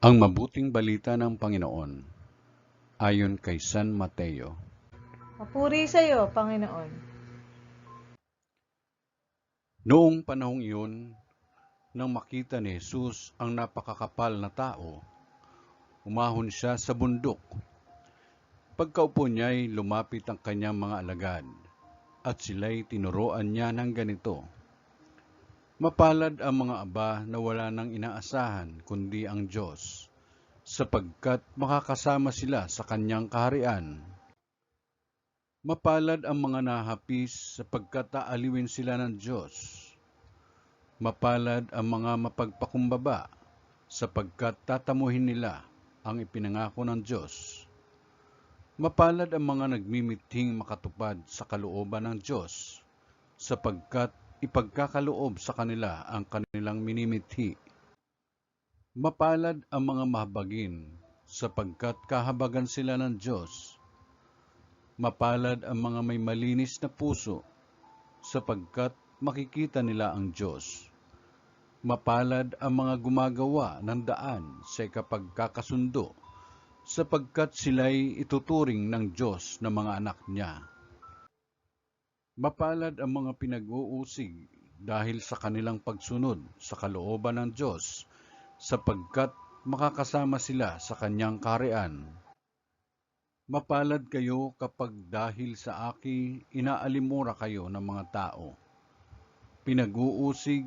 Ang mabuting balita ng Panginoon ayon kay San Mateo. Papuri sa iyo, Panginoon. Noong panahong iyon, nang makita ni Jesus ang napakakapal na tao, umahon siya sa bundok. Pagkaupo niya'y lumapit ang kanyang mga alagad, at sila'y tinuruan niya ng ganito: Mapalad ang mga aba na wala nang inaasahan kundi ang Diyos, sapagkat makakasama sila sa kanyang kaharian. Mapalad ang mga nahapis sapagkat aaliwin sila ng Diyos. Mapalad ang mga mapagpakumbaba sapagkat tatamuhin nila ang ipinangako ng Diyos. Mapalad ang mga nagmimithing makatupad sa kalooban ng Diyos sapagkat ipagkakaloob sa kanila ang kanilang minimithi. Mapalad ang mga mahabagin sapagkat kahabagan sila ng Diyos. Mapalad ang mga may malinis na puso, sapagkat makikita nila ang Diyos. Mapalad ang mga gumagawa ng daan sa ikapagkakasundo, sapagkat sila'y ituturing ng Diyos na mga anak niya. Mapalad ang mga pinag-uusig dahil sa kanilang pagsunod sa kalooban ng Diyos, sapagkat makakasama sila sa kanyang kaharian. Mapalad kayo kapag dahil sa akin inaalimura kayo ng mga tao, pinag-uusig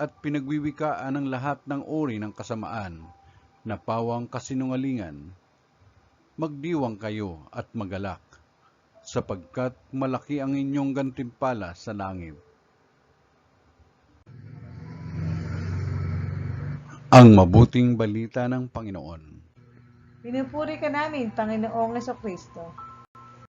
at pinagwiwikaan ng lahat ng uri ng kasamaan na pawang kasinungalingan. Magdiwang kayo at magalak, sapagkat malaki ang inyong gantimpala sa langit. Ang mabuting balita ng Panginoon. Pinupuri ka namin, Panginoong Kristo.